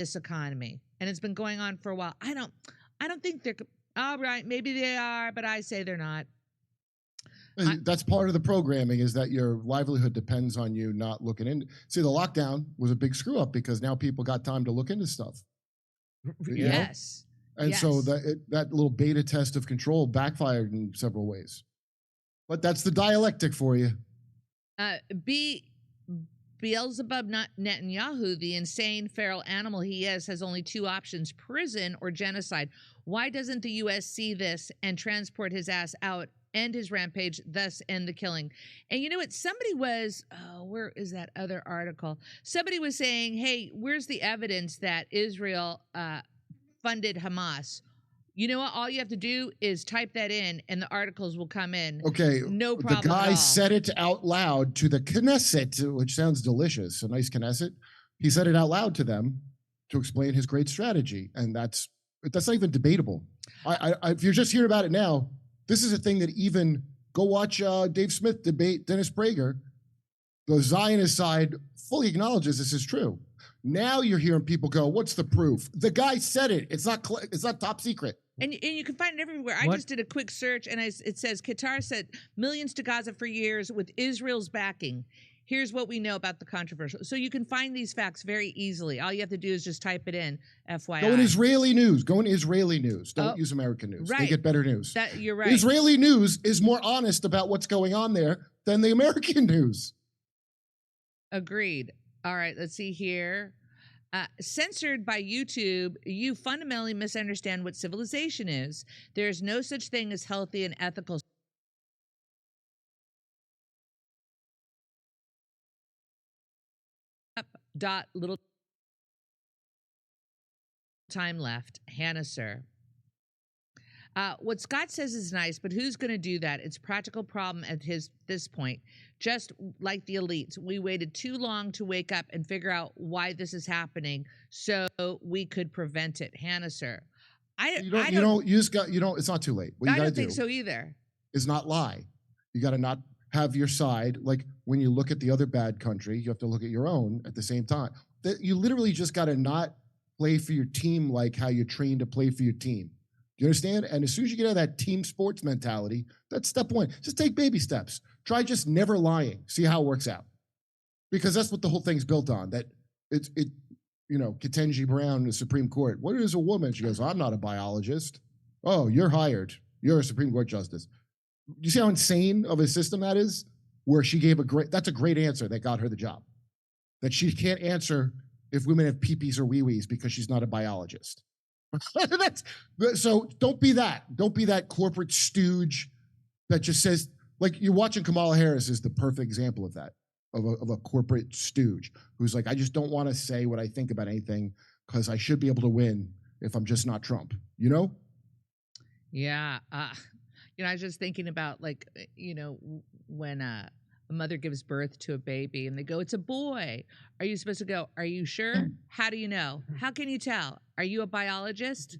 this economy, and it's been going on for a while. I don't think they're all right. Maybe they are, but I say they're not. That's part of the programming, is that your livelihood depends on you not looking in. See, the lockdown was a big screw up because now people got time to look into stuff. Yes. And yes. so that little beta test of control backfired in several ways. But that's the dialectic for you. Beelzebub Netanyahu, the insane feral animal he is, has only two options: prison or genocide. Why doesn't the U.S. see this and transport his ass out, end his rampage, thus end the killing? And you know what? Somebody was, where is that other article? Somebody was saying, hey, where's the evidence that Israel funded Hamas? You know what? All you have to do is type that in and the articles will come in. Okay. No problem. The guy at all. said it out loud to the Knesset, which sounds delicious, a nice Knesset. He said it out loud to them to explain his great strategy. And that's not even debatable. If you're just hearing about it now, this is a thing that even go watch Dave Smith debate Dennis Prager. The Zionist side fully acknowledges this is true. Now you're hearing people go, what's the proof? The guy said it. It's not top secret. And you can find it everywhere. I just did a quick search, and it says Qatar sent millions to Gaza for years with Israel's backing. Here's what we know about the controversial. So you can find these facts very easily. All you have to do is just type it in, FYI. Go in Israeli news. Go in Israeli news. Don't use American news. Right. They get better news. You're right. Israeli news is more honest about what's going on there than the American news. Agreed. All right, let's see here. Censored by YouTube, you fundamentally misunderstand what civilization is. There's no such thing as healthy and ethical. Little time left. Hannah, sir. What Scott says is nice, but who's going to do that? It's a practical problem at this point. Just like the elites, we waited too long to wake up and figure out why this is happening, so we could prevent it. Hannah, sir. It's not too late. What I don't think so either. Is not lie. You got to not have your side. Like when you look at the other bad country, you have to look at your own at the same time. You literally just got to not play for your team like how you train to play for your team. You understand? And as soon as you get out of that team sports mentality, that's step one. Just take baby steps. Try just never lying. See how it works out. Because that's what the whole thing's built on. That Ketanji Brown, the Supreme Court. What is a woman? She goes, I'm not a biologist. Oh, you're hired. You're a Supreme Court justice. You see how insane of a system that is? Where she gave that's a great answer that got her the job. That she can't answer if women have peepees or wee-wees because she's not a biologist. So don't be that. Don't be that corporate stooge that just says, like you're watching Kamala Harris is the perfect example of that, of a corporate stooge who's like, I just don't want to say what I think about anything because I should be able to win if I'm just not Trump, you know? Yeah. I was just thinking about when a mother gives birth to a baby and they go, it's a boy. Are you supposed to go, are you sure? How do you know? How can you tell? Are you a biologist?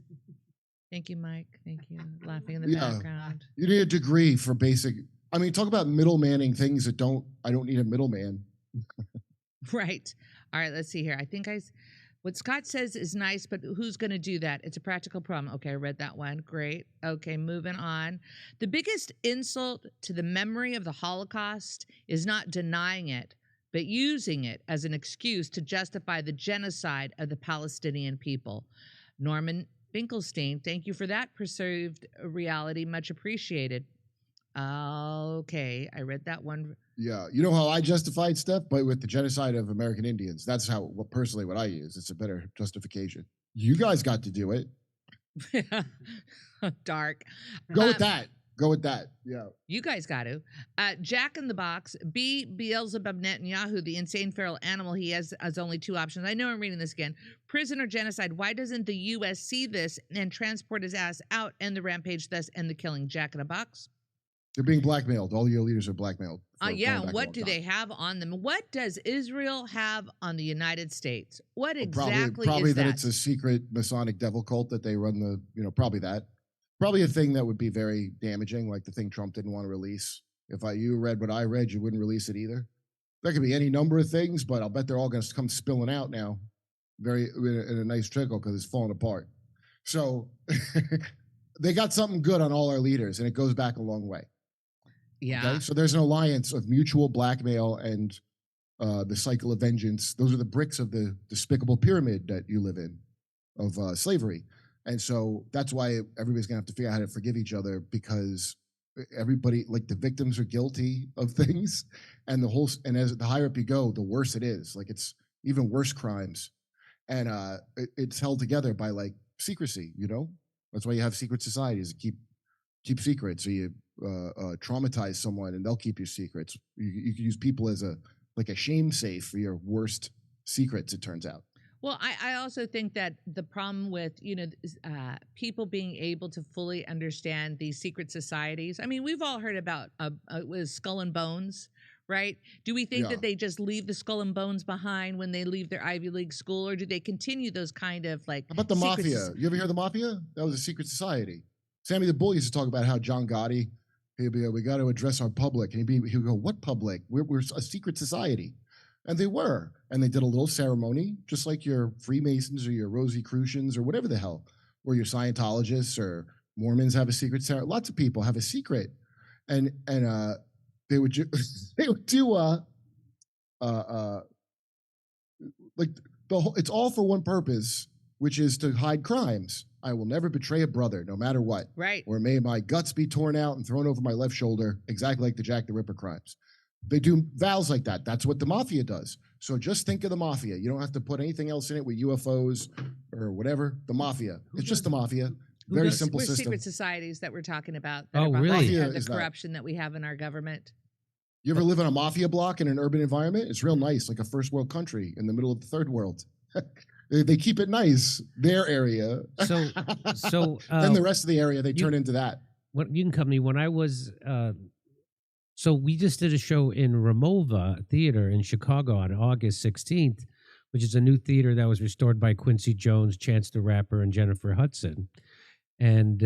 Thank you, Mike. Thank you. Laughing in the background. You need a degree for basic. I mean, talk about middlemaning things I don't need a middleman. Right. All right, let's see here. What Scott says is nice, but who's going to do that? It's a practical problem. Okay, I read that one. Great. Okay, moving on. The biggest insult to the memory of the Holocaust is not denying it, but using it as an excuse to justify the genocide of the Palestinian people. Norman Finkelstein, thank you for that perceived reality. Much appreciated. Okay, I read that one. Yeah, you know how I justified stuff? But with the genocide of American Indians. That's personally what I use. It's a better justification. You guys got to do it. Dark. Go with that. Go with that. Yeah. You guys got to. Jack in the Box. Beelzebub Netanyahu, the insane feral animal he has only two options. I know I'm reading this again. Prison or genocide. Why doesn't the U.S. see this and transport his ass out, end the rampage, thus end the killing? Jack in a Box. They're being blackmailed. All your leaders are blackmailed. What do they have on them? What does Israel have on the United States? What exactly probably is that? That it's a secret Masonic devil cult that they run probably that. Probably a thing that would be very damaging, like the thing Trump didn't want to release. If you read what I read, you wouldn't release it either. That could be any number of things, but I'll bet they're all going to come spilling out now. very in a nice trickle because it's falling apart. So they got something good on all our leaders, and it goes back a long way. Yeah. Okay, so there's an alliance of mutual blackmail and the cycle of vengeance. Those are the bricks of the despicable pyramid that you live in of slavery. And so that's why everybody's gonna have to figure out how to forgive each other, because everybody, like, the victims are guilty of things, and as the higher up you go, the worse it is. Like, it's even worse crimes, and it's held together by like secrecy. That's why you have secret societies to keep secrets. So you traumatize someone, and they'll keep your secrets. You can use people as a shame safe for your worst secrets, it turns out. Well, I also think that the problem with, people being able to fully understand these secret societies. I mean, we've all heard about with Skull and Bones, right? Do we think Yeah. that they just leave the Skull and Bones behind when they leave their Ivy League school, or do they continue those kind of like? How about the secret mafia? You ever hear of the mafia? That was a secret society. Sammy the Bull used to talk about how John Gotti, he'd be, we got to address our public. And he would go, what public? We're a secret society. And they were. And they did a little ceremony, just like your Freemasons or your Rosicrucians or whatever the hell, or your Scientologists or Mormons have a secret ceremony. Lots of people have a secret. And they would they would do like the whole, it's all for one purpose, which is to hide crimes. I will never betray a brother, no matter what. Right. Or may my guts be torn out and thrown over my left shoulder, exactly like the Jack the Ripper crimes. They do vows like that. That's what the mafia does. So just think of the mafia. You don't have to put anything else in it with UFOs or whatever. The mafia. It's just the mafia. Very simple We're system. secret societies that we're talking about. Oh, are behind really? the corruption that we have in our government. You ever live in a mafia block in an urban environment? It's real nice, like a first world country in the middle of the third world. They keep it nice, their area. So then the rest of the area, they turn into that. What you can come to me when I was. So we just did a show in Ramova Theater in Chicago on August 16th, which is a new theater that was restored by Quincy Jones, Chance the Rapper, and Jennifer Hudson. And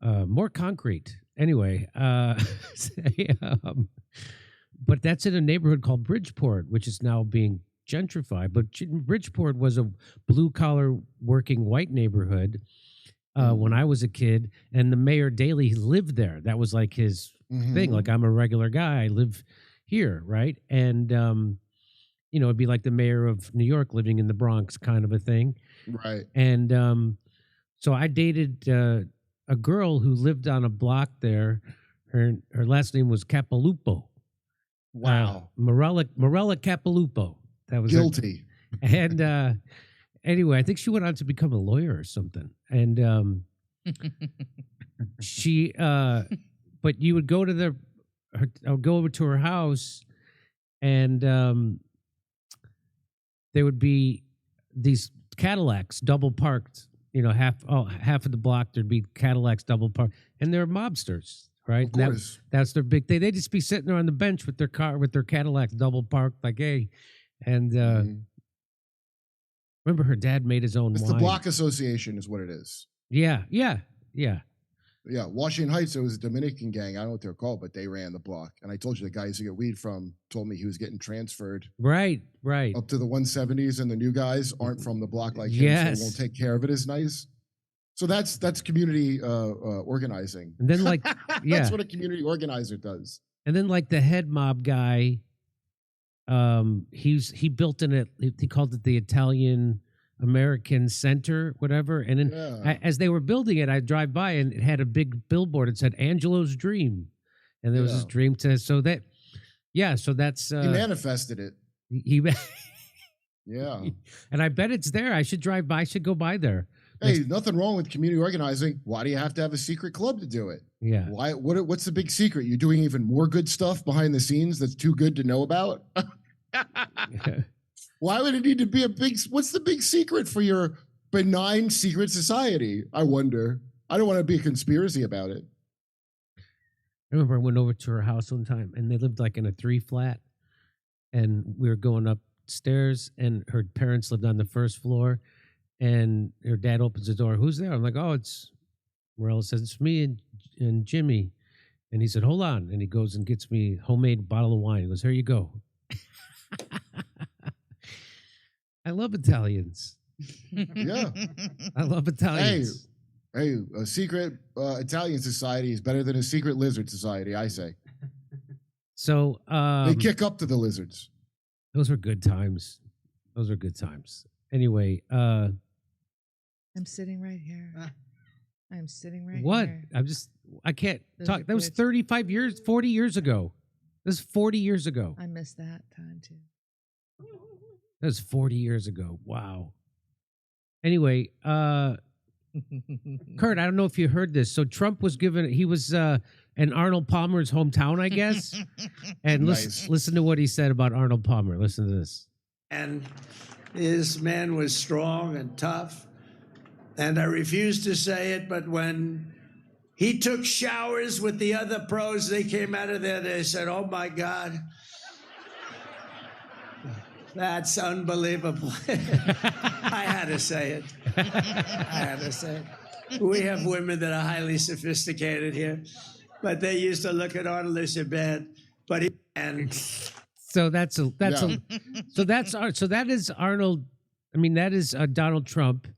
more concrete. Anyway, but that's in a neighborhood called Bridgeport, which is now being gentrified. But Bridgeport was a blue-collar working white neighborhood when I was a kid, and the Mayor Daley lived there. That was like his thing. Like, I'm a regular guy. I live here, right? And, it'd be like the mayor of New York living in the Bronx kind of a thing. Right. And so I dated a girl who lived on a block there. Her last name was Capilupo. Wow. Morella Capilupo. That was guilty. And anyway, I think she went on to become a lawyer or something. And she, but you would go to go over to her house, and there would be these Cadillacs double parked. Half of the block there'd be Cadillacs double parked, and they're mobsters, right? Of course. That's their big thing. They'd just be sitting there on the bench with their Cadillacs double parked, like, hey, and remember her dad made his own It's wine. the block association is what it is. Yeah. Yeah, Washington Heights, it was a Dominican gang. I don't know what they're called, but they ran the block. And I told you the guy used to get weed from told me he was getting transferred Right. up to the 170s, and the new guys aren't from the block like him, so Yes. they won't take care of it as nice. So that's community organizing. And then That's what a community organizer does. And then like the head mob guy, he built he called it the Italian American Center, whatever. And then as they were building it, I'd drive by and it had a big billboard. It said Angelo's Dream. And there was this dream test. So that's he manifested it. He Yeah. And I bet it's there. I should drive by. I should go by there. Hey, nothing wrong with community organizing. Why do you have to have a secret club to do it? Yeah. Why? What's the big secret? You're doing even more good stuff behind the scenes that's too good to know about? Why would it need to be a big? What's the big secret for your benign secret society? I wonder. I don't want to be a conspiracy about it. I remember I went over to her house one time, and they lived like in a 3-flat, and we were going upstairs, and her parents lived on the first floor, and her dad opens the door. Who's there? I'm like, oh, it's Morella. Says it's me and Jimmy, and he said, hold on, and he goes and gets me a homemade bottle of wine. He goes, here you go. I love Italians. Yeah. I love Italians. Hey, a secret Italian society is better than a secret lizard society, I say. So They kick up to the lizards. those were good times. Those were good times. Anyway, I'm sitting right here. I'm sitting right what? here. I can't Those talk. are That was good. 35 years, 40 years ago. This is 40 years ago. I missed that time too. That was 40 years ago. Wow. Anyway, Kurt, I don't know if you heard this. So Trump was given, he was in Arnold Palmer's hometown, I guess. And Nice. listen to what he said about Arnold Palmer. Listen to this. And this man was strong and tough. And I refuse to say it, but when he took showers with the other pros, they came out of there, they said, oh my God, that's unbelievable. I had to say it. I had to say it. We have women that are highly sophisticated here, but they used to look at Arnold as a bad, but he, and So that is Arnold. I mean, that is Donald Trump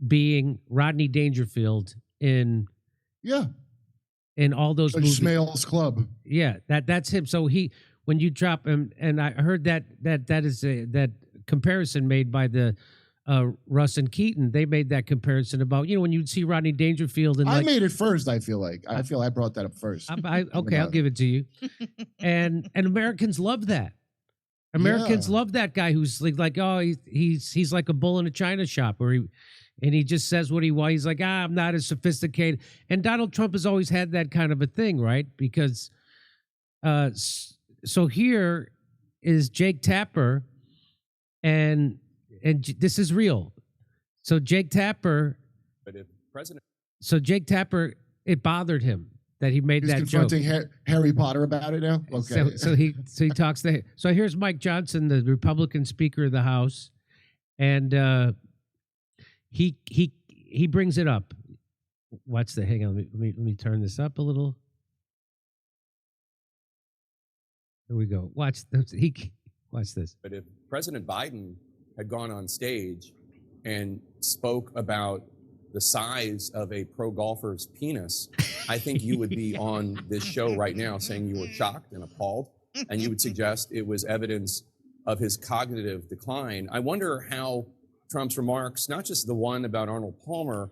being Rodney Dangerfield in all those Like movies. Smales Club. Yeah, that's him. So when you drop him, and I heard that is that comparison made by the Russ and Keaton. They made that comparison about when you'd see Rodney Dangerfield and I made it first, I feel like. I feel I brought that up first. Okay, I'll give it to you. And Americans love that. Americans love that guy who's like oh he's like a bull in a china shop, or he just says what he wants. He's like I'm not as sophisticated. And Donald Trump has always had that kind of a thing, right? Because so here is Jake Tapper, and this is real. So Jake Tapper, it bothered him that he made He's that joke. confronting Harry Potter about it now. Okay. So he talks to. So here's Mike Johnson, the Republican Speaker of the House, and he brings it up. What's the? Hang on, let me turn this up a little. Here we go. Watch this. But if President Biden had gone on stage and spoke about the size of a pro golfer's penis, I think you would be on this show right now saying you were shocked and appalled, and you would suggest it was evidence of his cognitive decline. I wonder how Trump's remarks, not just the one about Arnold Palmer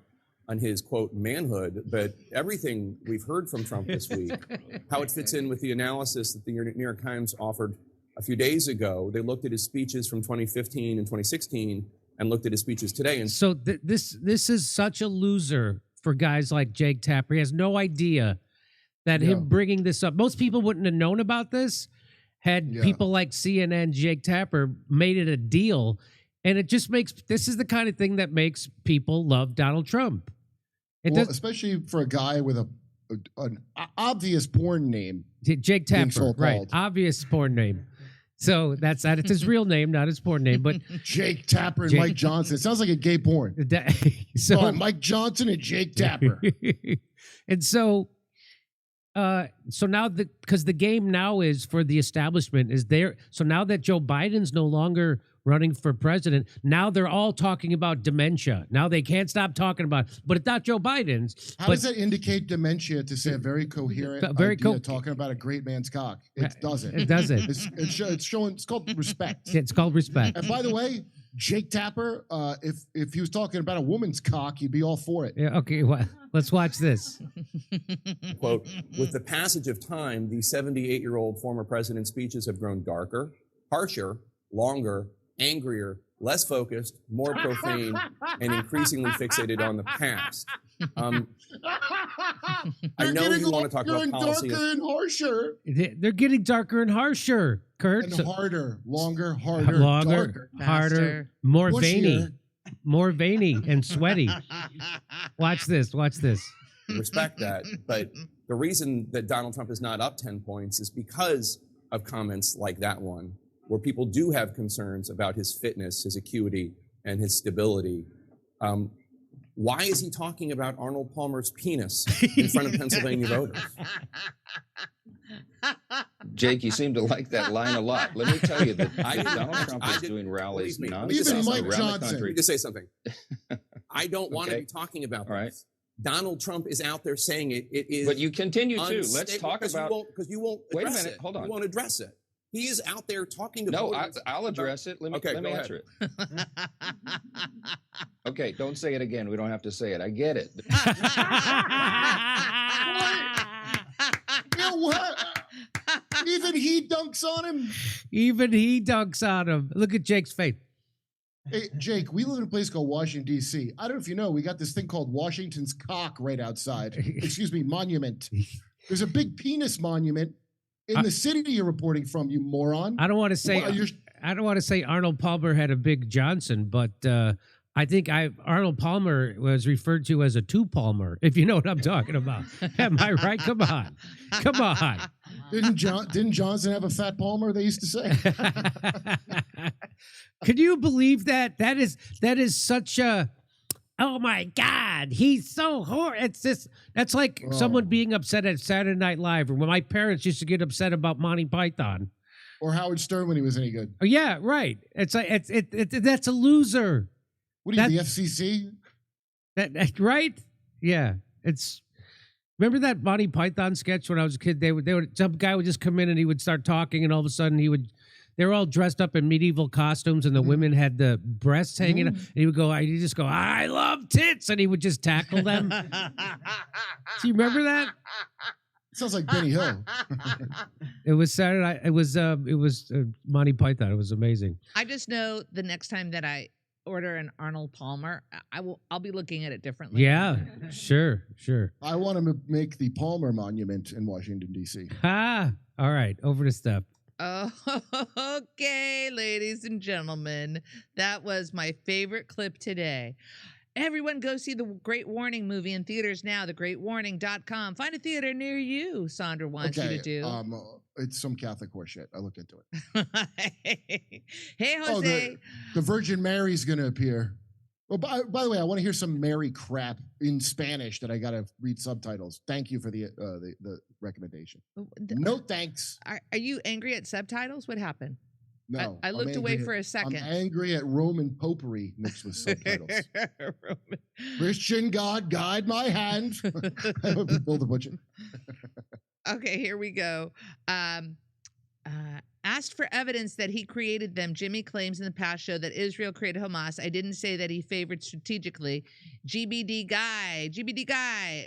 on his, quote, manhood, but everything we've heard from Trump this week, how it fits in with the analysis that the New York Times offered a few days ago. They looked at his speeches from 2015 and 2016 and looked at his speeches today. And so this is such a loser for guys like Jake Tapper. He has no idea that him bringing this up. Most people wouldn't have known about this had people like CNN, Jake Tapper made it a deal. And it just this is the kind of thing that makes people love Donald Trump. Especially for a guy with an obvious porn name. Jake Tapper, right? Obvious porn name. So that's it's his real name, not his porn name. But Jake Tapper and Mike Johnson. It sounds like a gay porn. So Mike Johnson and Jake Tapper. And so now because the game now is for the establishment is there. So now that Joe Biden's no longer running for president, now they're all talking about dementia. Now they can't stop talking about it, but it's not Joe Biden's. How does that indicate dementia to say a very coherent idea talking about a great man's cock? It doesn't. It doesn't. It's showing. It's called respect. It's called respect. And by the way, Jake Tapper, if he was talking about a woman's cock, he'd be all for it. Yeah. Okay. Well, let's watch this. quote, with the passage of time, the 78-year-old former president's speeches have grown darker, harsher, longer, angrier, less focused, more profane, and increasingly fixated on the past. I know you want to talk about policy. Darker and harsher. They're getting darker and harsher, Kurt. And harder, longer, harder, longer, darker, harder, more veiny, and sweaty. Watch this. Respect that. But the reason that Donald Trump is not up 10 points is because of comments like that one, where people do have concerns about his fitness, his acuity, and his stability. Why is he talking about Arnold Palmer's penis in front of Pennsylvania voters? Jake, you seem to like that line a lot. Let me tell you that I Donald didn't- Trump I is didn't- doing rallies believe me, nonstop even Mike around the Johnson. Let me country. just say something. I don't want to Okay. be talking about All right. this. Donald Trump is out there saying it. It is. But you continue to. Let's unstable talk because about. because you won't. Wait a address minute, it. hold on. You won't address it. He is out there talking to No, voters. I'll address it. Let me, Okay, let me go answer it. Okay, don't say it again. We don't have to say it. I get it. You know what? Even he dunks on him. Even he dunks on him. Look at Jake's face. Hey, Jake, we live in a place called Washington, D.C. I don't know if you know, we got this thing called Washington's Cock right outside. Excuse me, monument. There's a big penis monument in the city you're reporting from, you moron. I don't want to say Well, you're- I don't want to say Arnold Palmer had a big Johnson, but I think Arnold Palmer was referred to as a two Palmer, if you know what I'm talking about. Am I right? Come on. Come on. Didn't Johnson have a fat Palmer, they used to say? Could you believe that? That is such a, oh my God, he's so horrible. It's just, that's like someone being upset at Saturday Night Live, or when my parents used to get upset about Monty Python. Or Howard Stern when he was any good. Oh, yeah, right. It's like, that's a loser. What are you, the FCC? That right? Yeah. It's, remember that Monty Python sketch when I was a kid? They would some guy would just come in and he would start talking, and all of a sudden they were all dressed up in medieval costumes, and the women had the breasts hanging up, and he would just go, I love tits, and he would just tackle them. Do you remember that? Sounds like Benny Hill. It was Saturday. It was Monty Python. It was amazing. I just know the next time that I order an Arnold Palmer, I'll be looking at it differently. Yeah, sure. I want to make the Palmer Monument in Washington, D.C. Ah, all right. Over to Steph. Oh, okay, ladies and gentlemen, that was my favorite clip today. Everyone go see the Great Warning movie in theaters now, thegreatwarning.com. Find a theater near you, Sandra wants you to do. It's some Catholic horseshit. I looked into it. Hey, Oh, Jose. the Virgin Mary's going to appear. Well, by the way, I want to hear some Mary crap in Spanish that I got to read subtitles. Thank you for the recommendation. No thanks. Are you angry at subtitles? What happened? No. I looked away for a second. I'm angry at Roman popery mixed with subtitles. Christian God, guide my hand. Bill the Butcher. Okay, here we go. Asked for evidence that he created them. Jimmy claims in the past show that Israel created Hamas. I didn't say that he favored strategically. GBD guy.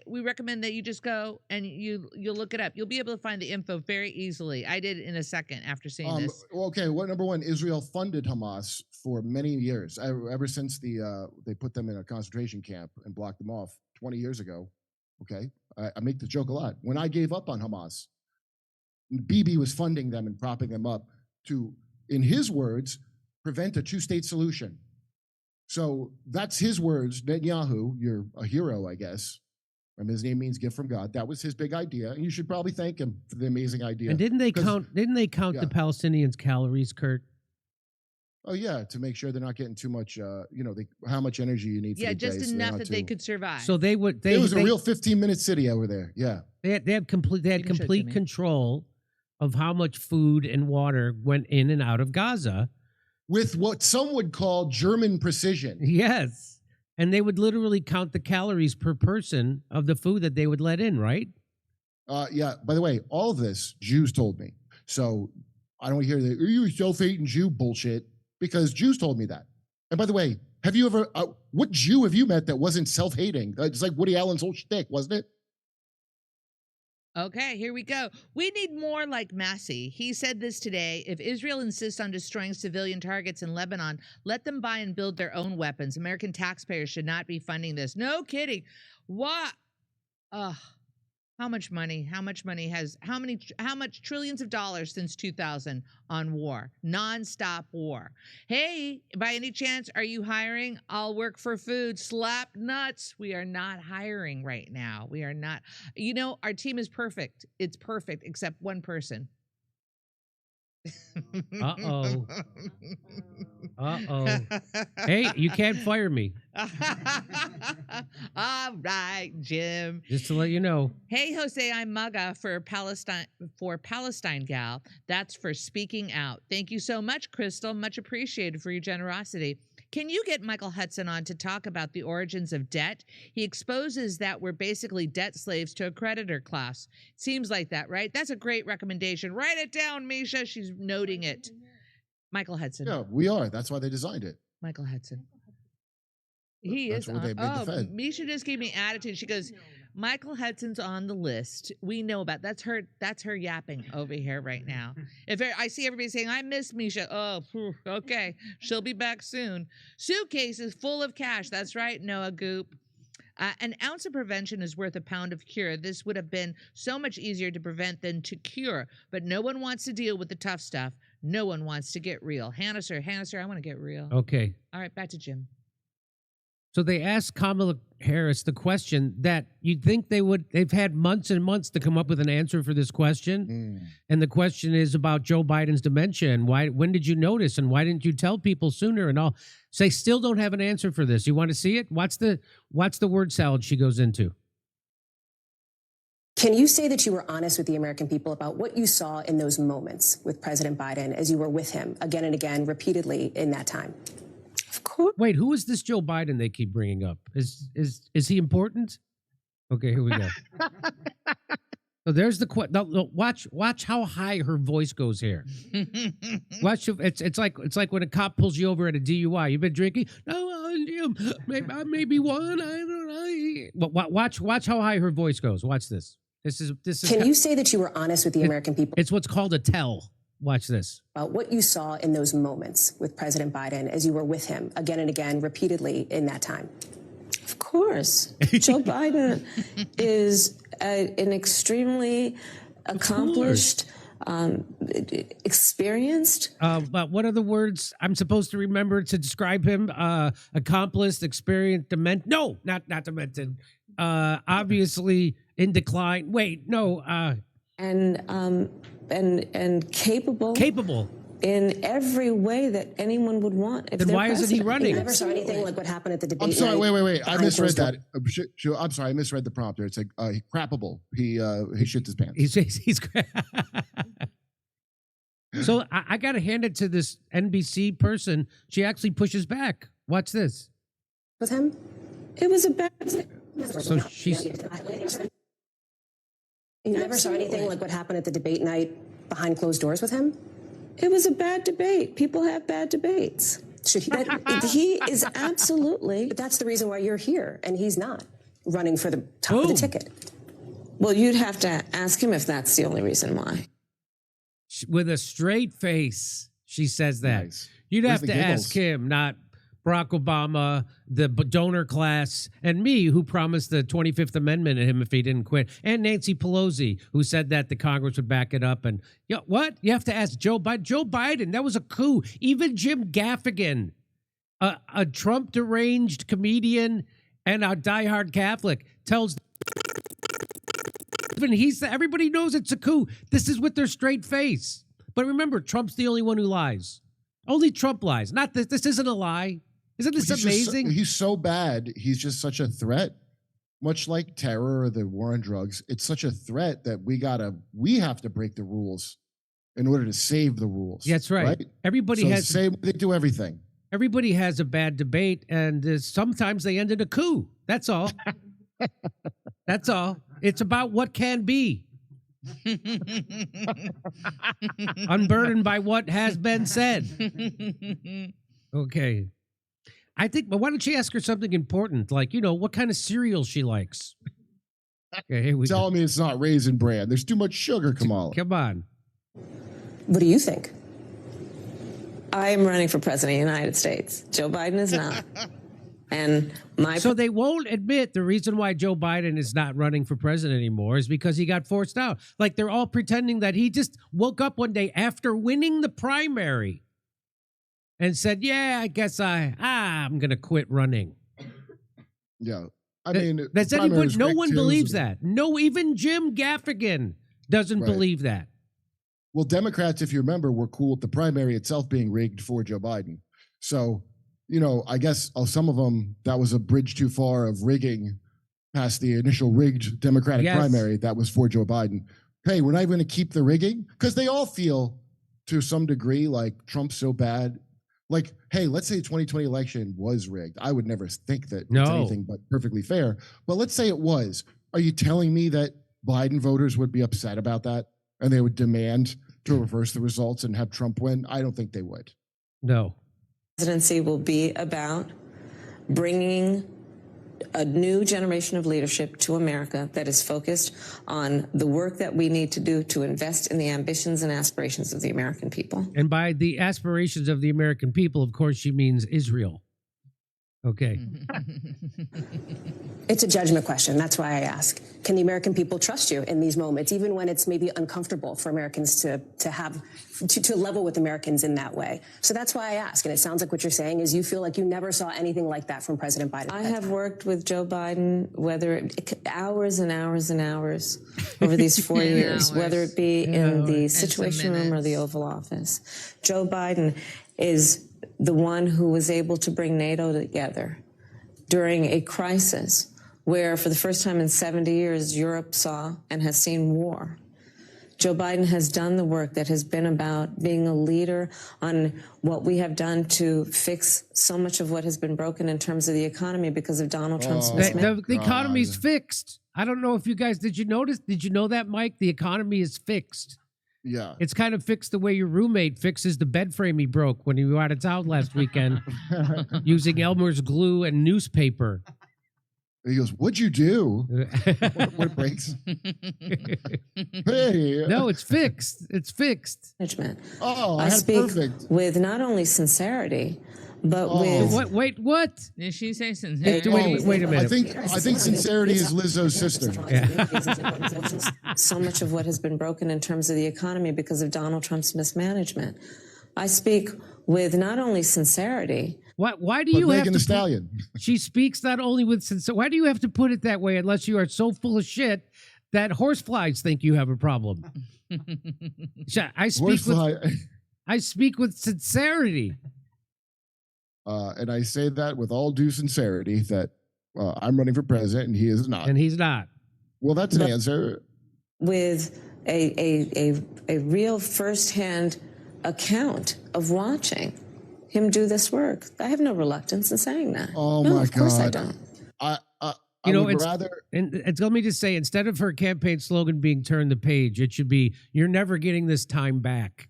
We recommend that you just go and you'll look it up. You'll be able to find the info very easily. I did in a second after seeing this. Okay, number one, Israel funded Hamas for many years, ever since they put them in a concentration camp and blocked them off 20 years ago. Okay, I make the joke a lot. When I gave up on Hamas, Bibi was funding them and propping them up to, in his words, prevent a two-state solution. So that's his words. Netanyahu, you're a hero, I guess. I mean, his name means gift from God. That was his big idea, and you should probably thank him for the amazing idea. And didn't they count the Palestinians' calories, Kurt? Oh yeah, to make sure they're not getting too much. How much energy you need. For the just day, enough that they could survive. So it was a real 15-minute city over there. Yeah, they had complete control of how much food and water went in and out of Gaza, with what some would call German precision. Yes, and they would literally count the calories per person of the food that they would let in, right? Yeah. By the way, all of this Jews told me. So I don't hear the "are you a self-hating Jew" bullshit, because Jews told me that. And by the way, have you ever? What Jew have you met that wasn't self-hating? It's like Woody Allen's whole shtick, wasn't it? Okay, here we go. We need more like Massey. He said this today. If Israel insists on destroying civilian targets in Lebanon, let them buy and build their own weapons. American taxpayers should not be funding this. No kidding. What? How much money? How much trillions of dollars since 2000 on war? Non-stop war. Hey, by any chance, are you hiring? I'll work for food. Slap nuts. We are not hiring right now. We are not. Our team is perfect. It's perfect except one person. Uh-oh. Hey, you can't fire me. right, Jim. Just to let you know. Hey, Jose, I'm MAGA for Palestine Gal. That's for speaking out. Thank you so much, Crystal. Much appreciated for your generosity. Can you get Michael Hudson on to talk about the origins of debt? He exposes that we're basically debt slaves to a creditor class. Seems like that, right? That's a great recommendation. Write it down, Misha. She's noting it. Michael Hudson. Yeah, we are. That's why they designed it. Michael Hudson. He That's is where they on. made the Fed. Misha just gave me attitude. She goes, Michael Hudson's on the list. We know about that's her yapping over here right now. If I see everybody saying, I miss Misha. Oh, okay. She'll be back soon. Suitcases full of cash. That's right, Noah Goop. An ounce of prevention is worth a pound of cure. This would have been so much easier to prevent than to cure. But no one wants to deal with the tough stuff. No one wants to get real. Hannah, sir, I want to get real. Okay. All right, back to Jim. So they asked Kamala Harris the question that you'd think they've had months and months to come up with an answer for this question. And the question is about Joe Biden's dementia and when did you notice and why didn't you tell people sooner and all. So they still don't have an answer for this. You want to see it? Watch the word salad she goes into. Can you say that you were honest with the American people about what you saw in those moments with President Biden as you were with him again and again, repeatedly in that time? Of course. Wait, who is this Joe Biden they keep bringing up? Is he important? Okay, here we go. So there's the watch how high her voice goes here. Watch it's like when a cop pulls you over at a DUI. You've been drinking? No, maybe one. I don't know. Watch how high her voice goes. Watch this. This is. Can you say that you were honest with the American people? It's what's called a tell. Watch this. About what you saw in those moments with President Biden as you were with him again and again, repeatedly in that time. Of course. Joe Biden is an extremely accomplished, experienced. But what are the words I'm supposed to remember to describe him? Accomplished, experienced, demented. No, not demented. Obviously in decline. Wait, no. And capable. Capable. In every way that anyone would want. Then why isn't he running? You never saw anything like what happened at the debate. I'm sorry, night wait. I behind misread closed doors. that. I'm sorry, I misread the prompter. It's like crappable. He shit his pants. He's So I got to hand it to this NBC person. She actually pushes back. Watch this. With him? It was a bad. So she's. You never saw anything like what happened at the debate night behind closed doors with him? It was a bad debate. People have bad debates. Should he? He is absolutely. But that's the reason why you're here, and he's not running for the top of the ticket. Well, you'd have to ask him if that's the only reason why. With a straight face, she says that. Nice. You'd Where's have the to giggles? ask him, not Barack Obama, the donor class, and me, who promised the 25th Amendment to him if he didn't quit, and Nancy Pelosi, who said that the Congress would back it up. And what? You have to ask Joe Biden. Joe Biden, that was a coup. Even Jim Gaffigan, a Trump deranged comedian and a diehard Catholic, tells. Even everybody knows it's a coup. This is with their straight face. But remember, Trump's the only one who lies. Only Trump lies. Not this. This isn't a lie. Isn't this amazing? He's so bad. He's just such a threat. Much like terror or the war on drugs, it's such a threat that we have to break the rules in order to save the rules. That's right. Everybody so has same. They do everything. Everybody has a bad debate, and sometimes they end in a coup. That's all. That's all. It's about what can be. Unburdened by what has been said. Okay. But why don't you ask her something important, like, what kind of cereal she likes? Okay, here we Tell me it's not Raisin Bran. There's too much sugar, Kamala. Come on. What do you think? I am running for president of the United States. Joe Biden is not. And so they won't admit the reason why Joe Biden is not running for president anymore is because he got forced out. Like they're all pretending that he just woke up one day after winning the primary and said, "Yeah, I guess I'm going to quit running." Yeah, I mean, that's anybody. No one believes that. No, even Jim Gaffigan doesn't believe that. Well, Democrats, if you remember, were cool with the primary itself being rigged for Joe Biden. So. I guess some of them, that was a bridge too far of rigging past the initial rigged Democratic Yes. primary that was for Joe Biden. Hey, we're not even going to keep the rigging because they all feel to some degree like Trump's so bad. Like, hey, let's say the 2020 election was rigged. I would never think that it's No. anything but perfectly fair. But let's say it was. Are you telling me that Biden voters would be upset about that and they would demand to reverse the results and have Trump win? I don't think they would. No. Presidency will be about bringing a new generation of leadership to America that is focused on the work that we need to do to invest in the ambitions and aspirations of the American people. And by the aspirations of the American people, of course, she means Israel. Okay. It's a judgment question. That's why I ask. Can the American people trust you in these moments, even when it's maybe uncomfortable for Americans to level with Americans in that way? So that's why I ask. And it sounds like what you're saying is you feel like you never saw anything like that from President Biden. I have worked with Joe Biden, hours and hours and hours over these 4 years, whether it be in the Situation Room or the Oval Office. Joe Biden is the one who was able to bring NATO together during a crisis where, for the first time in 70 years, Europe saw and has seen war. Joe Biden has done the work that has been about being a leader on what we have done to fix so much of what has been broken in terms of the economy because of Donald Trump's mismanagement. The economy's fixed. I don't know if you guys, did you know that, Mike? The economy is fixed. Yeah. It's kind of fixed the way your roommate fixes the bed frame he broke when he was out of town last weekend using Elmer's glue and newspaper. He goes, "What'd you do?" What breaks? Hey. No, it's fixed. It's fixed. Management. Oh, I speak with not only sincerity, but with Wait, what? Did she say sincerity? Wait a minute. I think sincerity is Lizzo's sister. so much of what has been broken in terms of the economy because of Donald Trump's mismanagement. I speak with not only sincerity. Why do you have Megan to Thee Stallion? She speaks not only with sincerity. Why do you have to put it that way unless you are so full of shit that horseflies think you have a problem? I speak with sincerity. And I say that with all due sincerity that I'm running for president and he is not. And he's not. Well, that's an answer. With a real firsthand account of watching him do this work. I have no reluctance in saying that. Oh, no, my of course God. I don't. I would rather. And let me just say, instead of her campaign slogan being "Turn the page," it should be "You're never getting this time back."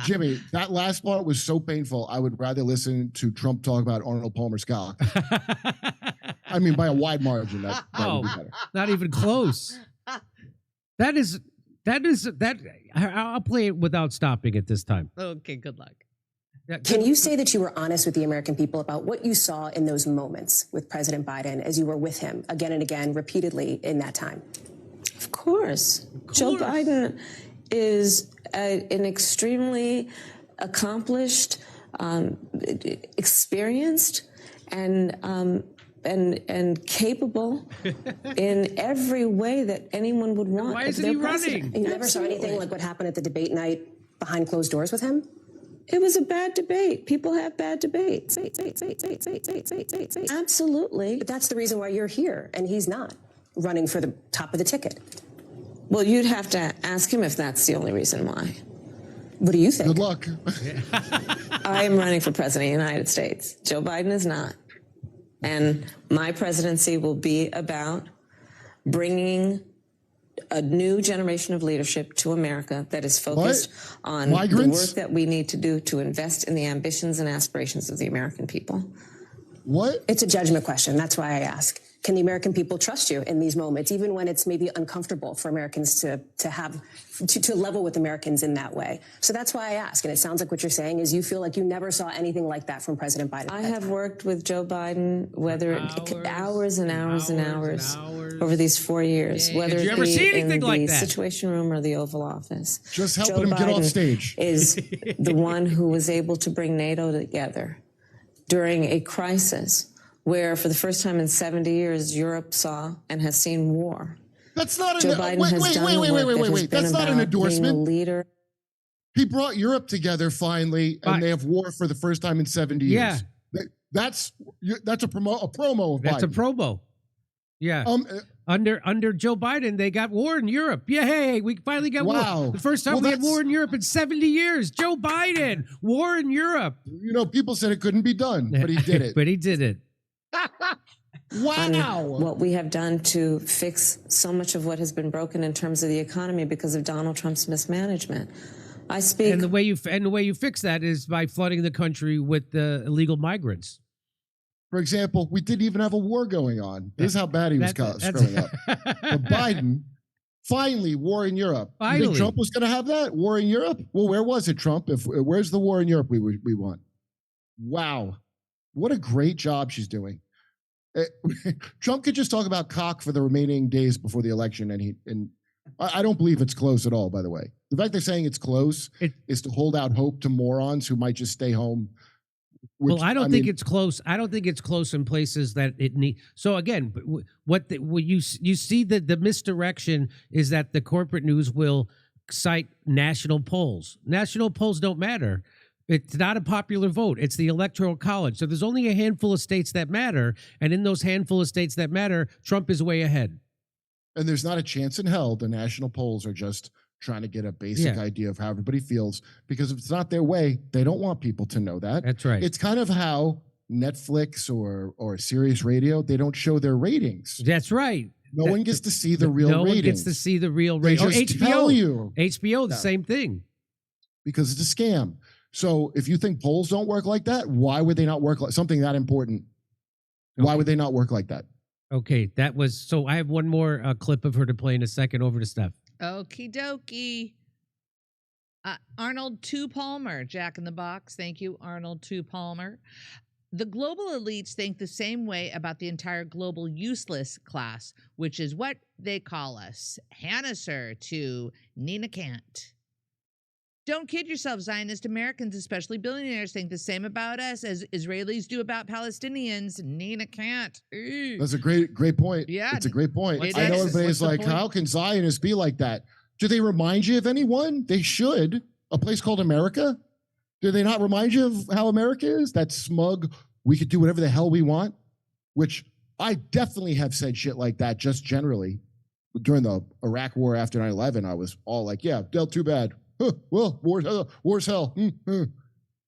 Jimmy, that last part was so painful. I would rather listen to Trump talk about Arnold Palmer's cock. I mean, by a wide margin. That would be better. Not even close. That I'll play it without stopping it this time. Okay, good luck. Can you say that you were honest with the American people about what you saw in those moments with President Biden as you were with him again and again, repeatedly in that time? Of course. Joe Biden is an extremely accomplished, experienced, and capable in every way that anyone would want. Why isn't he running? You never saw anything like what happened at the debate night behind closed doors with him? It was a bad debate. People have bad debates. Absolutely. But that's the reason why you're here, and he's not running for the top of the ticket. Well, you'd have to ask him if that's the only reason why. What do you think? Good luck. I am running for president of the United States. Joe Biden is not. And my presidency will be about bringing a new generation of leadership to America that is focused on the work that we need to do to invest in the ambitions and aspirations of the American people. What? It's a judgment question. That's why I ask. Can the American people trust you in these moments, even when it's maybe uncomfortable for Americans to level with Americans in that way? So that's why I ask. And it sounds like what you're saying is you feel like you never saw anything like that from President Biden. I have worked with Joe Biden, hours and hours and hours over these 4 years, whether it be in the Situation Room or the Oval Office. Just helping him get off stage. Is the one who was able to bring NATO together during a crisis where, for the first time in 70 years, Europe saw and has seen war. That's not Joe Biden has done the work that has been That's not an about endorsement. being a leader. He brought Europe together finally, and they have war for the first time in 70 years. Yeah, That's a promo of That's a Biden. promo. Yeah. Under Joe Biden, they got war in Europe. Yay! We finally got war. The first time we had war in Europe in 70 years. Joe Biden, war in Europe. You know, people said it couldn't be done, but he did it. But he did it. Wow. What we have done to fix so much of what has been broken in terms of the economy because of Donald Trump's mismanagement. I speak. And the way you fix that is by flooding the country with the illegal migrants. For example, we didn't even have a war going on. This is how bad he was screwing up. But Biden, finally, war in Europe. You think Trump was going to have that? War in Europe? Well, where was it, Trump? Where's the war in Europe we want? Wow. What a great job she's doing. Trump could just talk about cock for the remaining days before the election, and I don't believe it's close at all, by the way. The fact they're saying it's close is to hold out hope to morons who might just stay home. Well, I don't think it's close. I don't think it's close in places that it need. So again, what you see the misdirection is that the corporate news will cite national polls. National polls don't matter. It's not a popular vote. It's the Electoral College. So there's only a handful of states that matter, and in those handful of states that matter, Trump is way ahead. And there's not a chance in hell the national polls are just trying to get a basic idea of how everybody feels, because if it's not their way, they don't want people to know that. That's right. It's kind of how Netflix or Sirius Radio, they don't show their ratings. That's right. No one gets to see the real ratings. No one gets to see the real ratings. They just tell you. HBO, the same thing. Because it's a scam. So if you think polls don't work like that, why would they not work like something that important? Why would they not work like that? Okay, that was, so I have one more clip of her to play in a second. Over to Steph. Okie dokie. Arnold 2 Palmer, Jack in the Box. Thank you, Arnold 2 Palmer. The global elites think the same way about the entire global useless class, which is what they call us. Hannah Sir to Nina Kant. Don't kid yourself, Zionist Americans, especially billionaires, think the same about us as Israelis do about Palestinians. Nina Kant. That's a great point. Yeah. It's a great point. It I know is. everybody's like, how can Zionists be like that? Do they remind you of anyone? They should. A place called America? Do they not remind you of how America is? That smug, we could do whatever the hell we want? Which I definitely have said shit like that just generally. During the Iraq war after 9/11, I was all like, yeah, dealt too bad. Well, war's hell.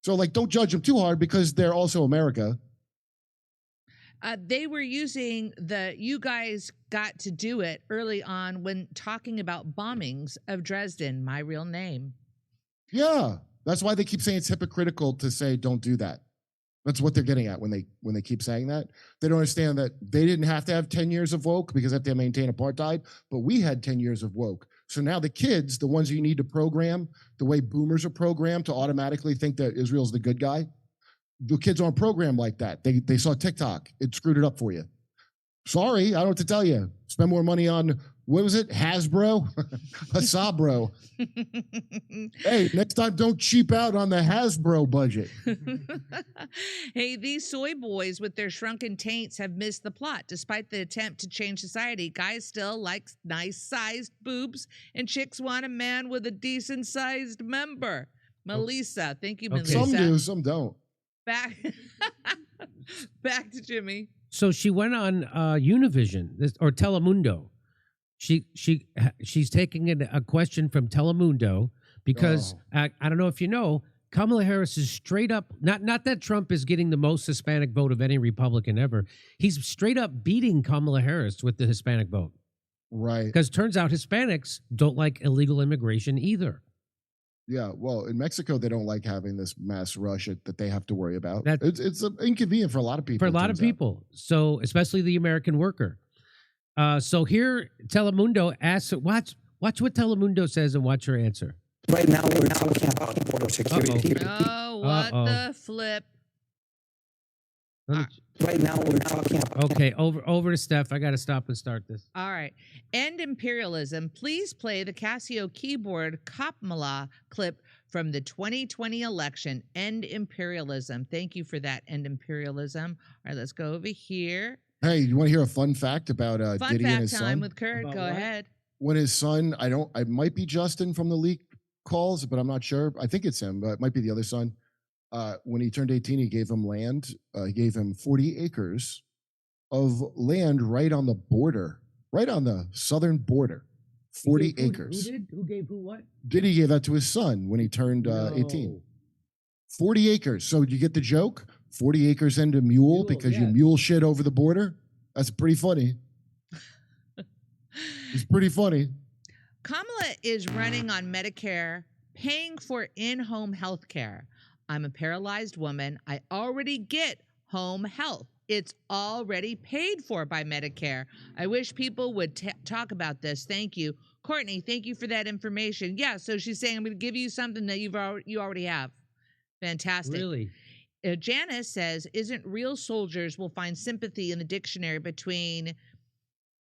So, like, don't judge them too hard because they're also America. They were using you guys got to do it early on when talking about bombings of Dresden, my real name. Yeah, that's why they keep saying it's hypocritical to say don't do that. That's what they're getting at when they keep saying that. They don't understand that they didn't have to have 10 years of woke because they have to maintain apartheid, but we had 10 years of woke. So now the kids, the ones you need to program, the way boomers are programmed to automatically think that Israel's the good guy, the kids aren't programmed like that. They saw TikTok. It screwed it up for you. Sorry, I don't know what to tell you. Spend more money on, what was it, Hasbro? Hasabro. Hey, next time don't cheap out on the Hasbro budget. Hey, these soy boys with their shrunken taints have missed the plot. Despite the attempt to change society, guys still like nice-sized boobs, and chicks want a man with a decent-sized member. Melissa, thank you, Melissa. Some do, some don't. Back to Jimmy. So she went on Univision or Telemundo. She's taking a question from Telemundo because I don't know if you know, Kamala Harris is straight up, not that Trump is getting the most Hispanic vote of any Republican ever. He's straight up beating Kamala Harris with the Hispanic vote. Right. Because turns out Hispanics don't like illegal immigration either. Yeah, well, in Mexico, they don't like having this mass rush that they have to worry about. It's inconvenient for a lot of people. For a lot of people, so especially the American worker. So here, Telemundo asks, watch what Telemundo says and watch her answer. Right now, we're talking about border security. Oh, what the flip. Right now, we're talking about... Okay, over to Steph. I got to stop and start this. All right. End imperialism. Please play the Casio keyboard Kamala clip from the 2020 election. End imperialism. Thank you for that, end imperialism. All right, let's go over here. Hey, you want to hear a fun fact about Diddy and his son? Fun fact time with Kurt. Go ahead. When his son, I might be Justin from the leak calls, but I'm not sure. I think it's him, but it might be the other son. when he turned 18, he gave him land. He gave him 40 acres of land right on the border, right on the southern border. 40 acres. Who gave who what? Diddy gave that to his son when he turned 18. 40 acres. So you get the joke? 40 acres into mule because you mule shit over the border? That's pretty funny. It's pretty funny. Kamala is running on Medicare, paying for in-home health care. I'm a paralyzed woman. I already get home health. It's already paid for by Medicare. I wish people would talk about this. Thank you. Courtney, thank you for that information. Yeah, so she's saying, I'm going to give you something that you already have. Fantastic. Really? Janice says, isn't real soldiers will find sympathy in the dictionary between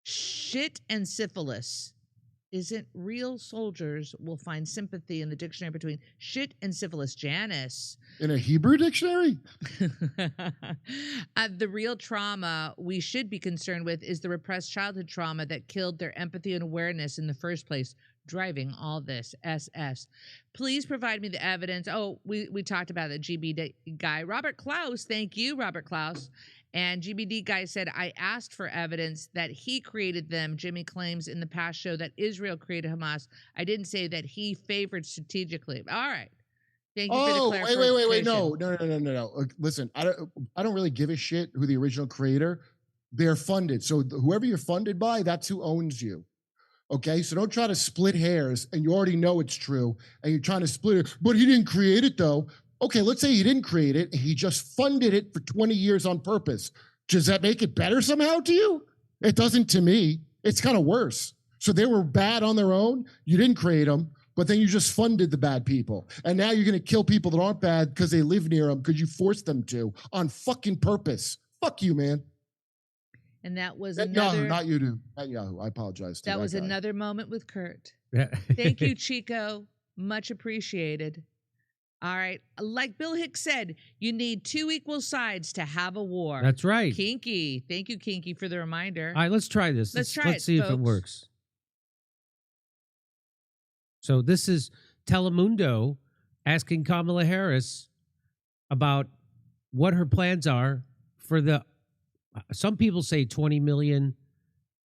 shit and syphilis? Isn't real soldiers will find sympathy in the dictionary between shit and syphilis? Janice. In a Hebrew dictionary? The real trauma we should be concerned with is the repressed childhood trauma that killed their empathy and awareness in the first place, driving all this. SS. Please provide me the evidence. Oh, we talked about the GBD guy. Robert Klaus, thank you, Robert Klaus. And GBD guy said, I asked for evidence that he created them. Jimmy claims in the past show that Israel created Hamas. I didn't say that he favored strategically. All right. Thank you for the clarification. Wait. No. Listen, I don't really give a shit who the original creator. They're funded. So whoever you're funded by, that's who owns you. Okay? So don't try to split hairs, and you already know it's true, and you're trying to split it. But he didn't create it, though. Okay, let's say he didn't create it. He just funded it for 20 years on purpose. Does that make it better somehow to you? It doesn't to me. It's kind of worse. So they were bad on their own. You didn't create them, but then you just funded the bad people. And now you're going to kill people that aren't bad because they live near them because you forced them to on fucking purpose. Fuck you, man. And that was another... No, not you, dude. Not Yahoo. I apologize. That was guy. Another moment with Kurt. Thank you, Chico. Much appreciated. All right. Like Bill Hicks said, you need two equal sides to have a war. That's right. Kinky. Thank you, Kinky, for the reminder. All right, let's try this. Let's see folks. if it works. So this is Telemundo asking Kamala Harris about what her plans are for the, some people say 20 million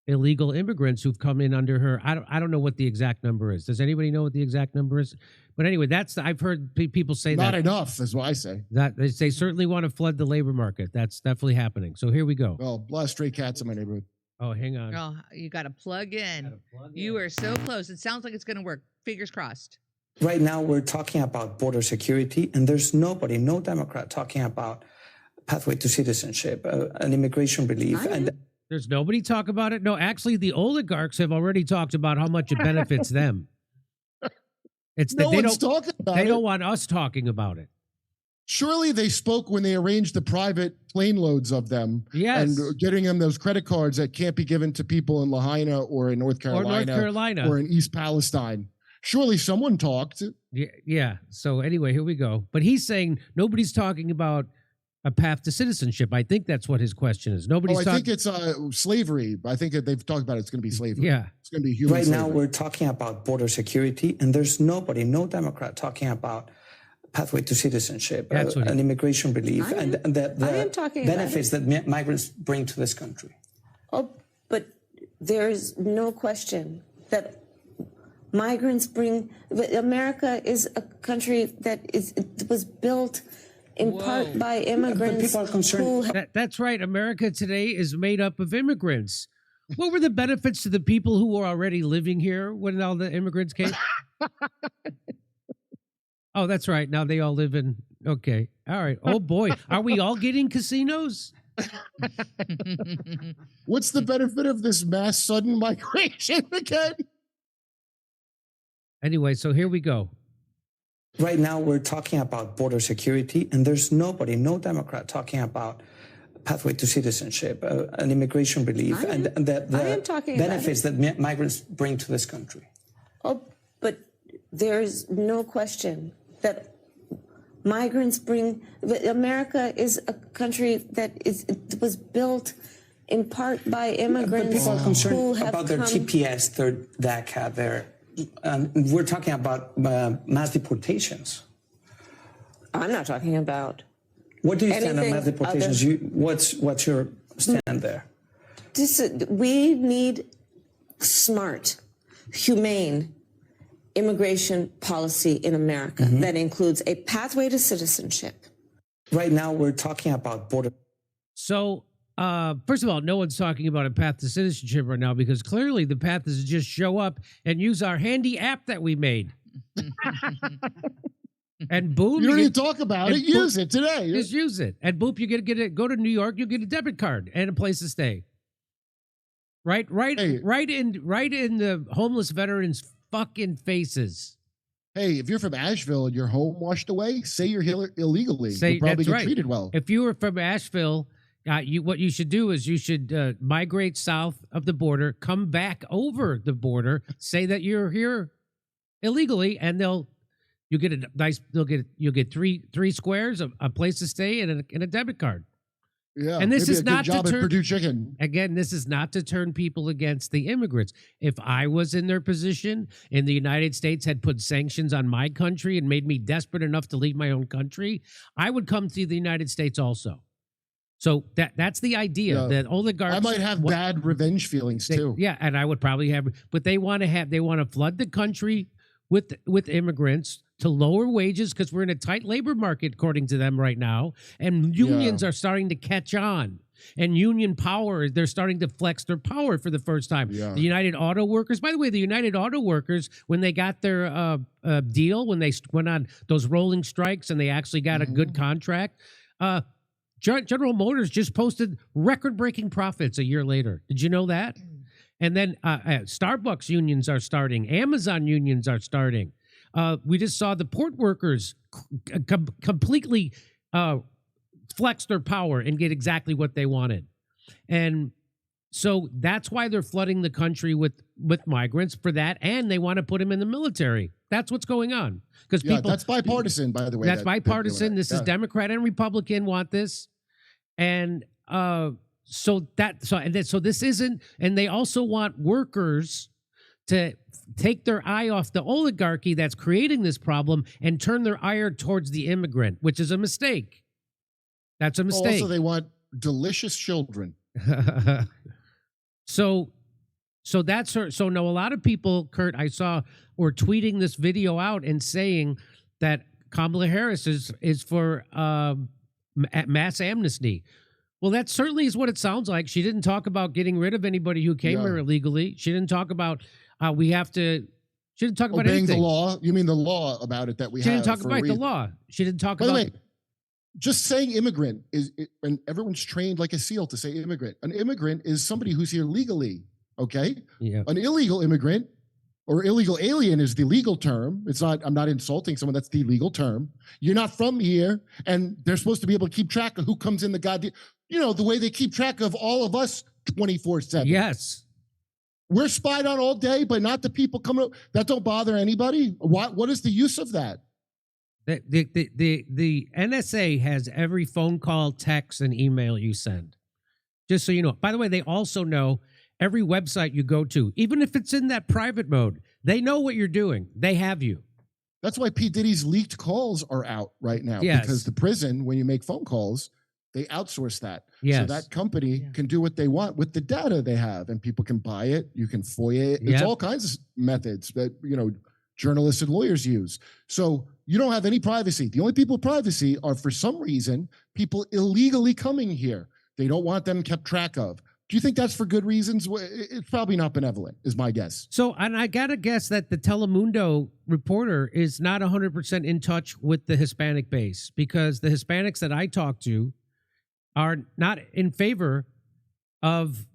illegal immigrants who've come in under her. I don't know what the exact number is. Does anybody know what the exact number is? But anyway, I've heard people say not enough is what I say. That they certainly want to flood the labor market. That's definitely happening. So here we go. Well, a lot of stray cats in my neighborhood. Oh, hang on. Oh, you got to plug in. You are so close. It sounds like it's going to work. Fingers crossed. Right now, we're talking about border security, and there's no Democrat talking about pathway to citizenship, an immigration relief. And there's nobody talk about it. No, actually, the oligarchs have already talked about how much it benefits them. It's that they don't want us talking about it. Surely they spoke when they arranged the private plane loads of them. Yes. And getting them those credit cards that can't be given to people in Lahaina or in North Carolina. Or in East Palestine. Surely someone talked. Yeah. So anyway, here we go. But he's saying nobody's talking about a path to citizenship. I think that's what his question is. I think it's slavery. I think that they've talked about it's going to be slavery. Yeah. It's going to be human slavery. Right now, we're talking about border security, and there's no Democrat talking about pathway to citizenship, an immigration relief, and the benefits that migrants bring to this country. Oh, but there's no question that migrants bring. America is a country that was built in part by immigrants. But people are concerned. That's right. America today is made up of immigrants. What were the benefits to the people who were already living here when all the immigrants came? Oh, that's right. Now they all live in. Okay. All right. Oh, boy. Are we all getting casinos? What's the benefit of this mass sudden migration again? Anyway, so here we go. Right now, we're talking about border security, and there's no Democrat talking about pathway to citizenship, an immigration relief, and the benefits that migrants bring to this country. Oh, but there's no question that migrants bring. America is a country that was built in part by immigrants. But people are concerned about their TPS, their DACA, we're talking about mass deportations. I'm not talking about. What do you stand on anything mass deportations? What's your stand there? We need smart, humane immigration policy in America that includes a pathway to citizenship. Right now, we're talking about border. So, first of all, no one's talking about a path to citizenship right now because clearly the path is to just show up and use our handy app that we made. And boom, you don't need to talk about it. Use it today. Just use it, and boop, you get it. Go to New York, you get a debit card and a place to stay. Right in the homeless veterans' fucking faces. Hey, if you're from Asheville and your home washed away, say you're here illegally. You'll probably get treated well. If you were from Asheville, what you should do is you should migrate south of the border, come back over the border, say that you're here illegally, and you'll get three squares, a place to stay, and a debit card. Yeah, and this is not to turn Purdue Chicken. Again, this is not to turn people against the immigrants. If I was in their position and the United States had put sanctions on my country and made me desperate enough to leave my own country, I would come to the United States also. So that's the idea that oligarchs. I might have bad revenge feelings too. Yeah, and I would probably have, but they want to flood the country with immigrants to lower wages because we're in a tight labor market, according to them right now. And unions are starting to catch on. And union power, they're starting to flex their power for the first time. Yeah. The United Auto Workers, by the way, the United Auto Workers, when they got their deal, when they went on those rolling strikes and they actually got a good contract, General Motors just posted record-breaking profits a year later. Did you know that? And then Starbucks unions are starting. Amazon unions are starting. We just saw the port workers completely flex their power and get exactly what they wanted. And so that's why they're flooding the country with migrants for that, and they want to put them in the military. That's what's going on. Because that's bipartisan, by the way. That's bipartisan. This is Democrat and Republican want this. And so this isn't, and they also want workers to take their eye off the oligarchy that's creating this problem and turn their ire towards the immigrant, which is a mistake. That's a mistake. Also, they want delicious children. So that's her. So no, a lot of people, Kurt, I saw, were tweeting this video out and saying that Kamala Harris is for mass amnesty. Well, that certainly is what it sounds like. She didn't talk about getting rid of anybody who came here illegally. She didn't talk about she didn't talk about obeying anything. the law. You mean the law about it that we have? She didn't talk about the law. She didn't talk about. By the way, just saying immigrant and everyone's trained like a SEAL to say immigrant. An immigrant is somebody who's here legally. Okay. Yeah. An illegal immigrant or illegal alien is the legal term. It's not. I'm not insulting someone. That's the legal term. You're not from here, and they're supposed to be able to keep track of who comes in the goddamn. You know, the way they keep track of all of us 24/7. Yes. We're spied on all day, but not the people coming up. That don't bother anybody. What is the use of that? The NSA has every phone call, text, and email you send. Just so you know. By the way, they also know every website you go to, even if it's in that private mode. They know what you're doing. They have you. That's why P. Diddy's leaked calls are out right now. Yes. Because the prison, when you make phone calls, they outsource that. Yes. So that company can do what they want with the data they have, and people can buy it. You can FOIA it. It's all kinds of methods that, journalists and lawyers use. So you don't have any privacy. The only people with privacy are, for some reason, people illegally coming here. They don't want them kept track of. Do you think that's for good reasons? It's probably not benevolent, is my guess. So, and I got to guess that the Telemundo reporter is not 100% in touch with the Hispanic base, because the Hispanics that I talk to are not in favor of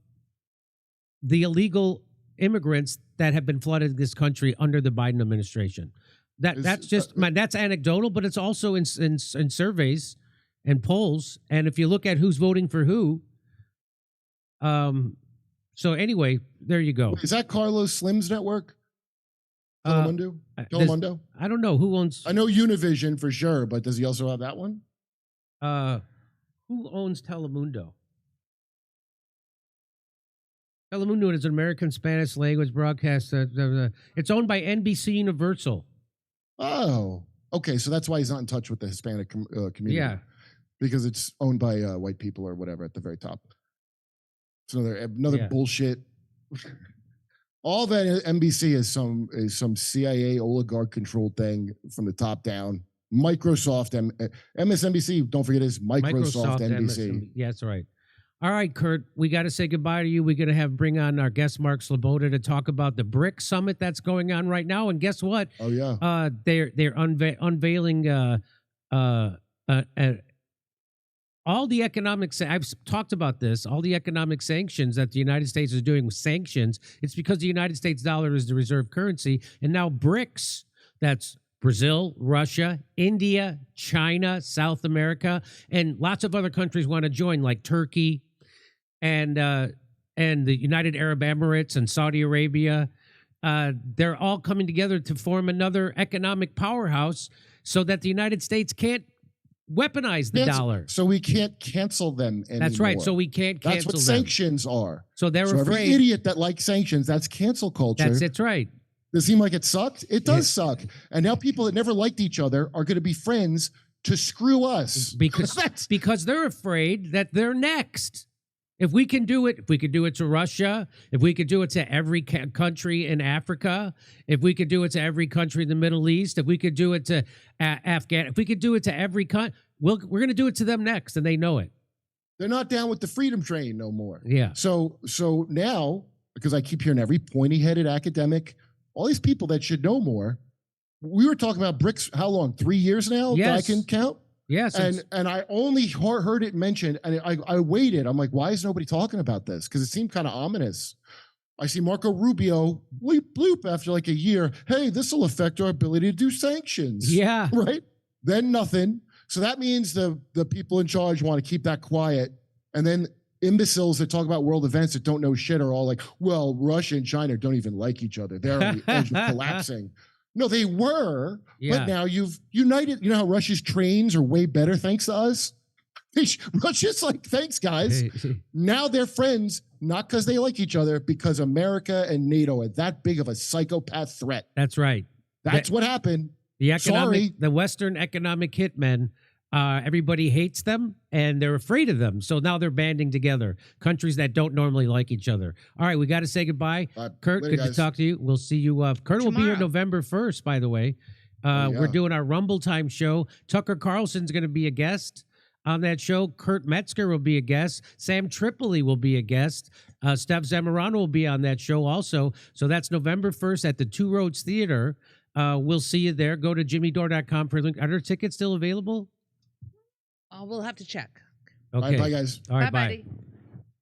the illegal immigrants that have been flooded this country under the Biden administration. That's anecdotal, but it's also in surveys and polls. And if you look at who's voting for who, so anyway, there you go. Is that Carlos Slim's network? Telemundo? Telemundo? I don't know who owns. I know Univision for sure, but does he also have that one? Who owns Telemundo? Telemundo is an American Spanish language broadcast. It's owned by NBC Universal. Oh. Okay, so that's why he's not in touch with the Hispanic community. Yeah. Because it's owned by white people or whatever at the very top. It's another bullshit. All that NBC is some CIA oligarch controlled thing from the top down. Microsoft, MSNBC, don't forget, is Microsoft NBC. Yeah, that's right. All right, Kurt, we got to say goodbye to you. We're going to bring on our guest, Mark Sloboda, to talk about the BRICS summit that's going on right now. And guess what? Oh, yeah. They're unveiling all the economic, I've talked about this, all the economic sanctions that the United States is doing with sanctions. It's because the United States dollar is the reserve currency. And now BRICS, that's Brazil, Russia, India, China, South America, and lots of other countries want to join, like Turkey and the United Arab Emirates and Saudi Arabia. They're all coming together to form another economic powerhouse so that the United States can't weaponize the dollar. So we can't cancel them anymore. That's right. So we can't cancel them. That's what sanctions are. So they're afraid. Every idiot that likes sanctions, that's cancel culture. That's right. Does it seem like it sucked? It does suck. And now people that never liked each other are going to be friends to screw us. Because they're afraid that they're next. If we can do it to Russia, if we could do it to every country in Africa, if we could do it to every country in the Middle East, if we could do it to Afghan, if we could do it to every country, we're going to do it to them next, and they know it. They're not down with the freedom train no more. Yeah. So now, because I keep hearing every pointy-headed academic, all these people that should know more, we were talking about BRICS, how long? 3 years now? Yes. That I can count? Yes. And I only heard it mentioned, and I waited. I'm like, why is nobody talking about this? Because it seemed kind of ominous. I see Marco Rubio bloop after like a year. Hey, this will affect our ability to do sanctions. Yeah. Right? Then nothing. So that means the people in charge want to keep that quiet. And then imbeciles that talk about world events that don't know shit are all like, well, Russia and China don't even like each other. They're on the edge of collapsing. No, they were, but now you've united. You know how Russia's trains are way better thanks to us? Russia's like, thanks, guys. Now they're friends, not because they like each other, because America and NATO are that big of a psychopath threat. That's right. That's what happened. The Western economic hitmen, everybody hates them and they're afraid of them. So now they're banding together. Countries that don't normally like each other. All right, we got to say goodbye. Kurt, good to talk to you. We'll see you. Kurt will be here November 1st, by the way. We're doing our Rumble Time show. Tucker Carlson's going to be a guest on that show. Kurt Metzger will be a guest. Sam Tripoli will be a guest. Steph Zamorano will be on that show also. So that's November 1st at the Two Roads Theater. We'll see you there. Go to jimmydore.com for a link. Are there tickets still available? We'll have to check. Okay. All right, bye, guys. All right, Bye, bye. buddy.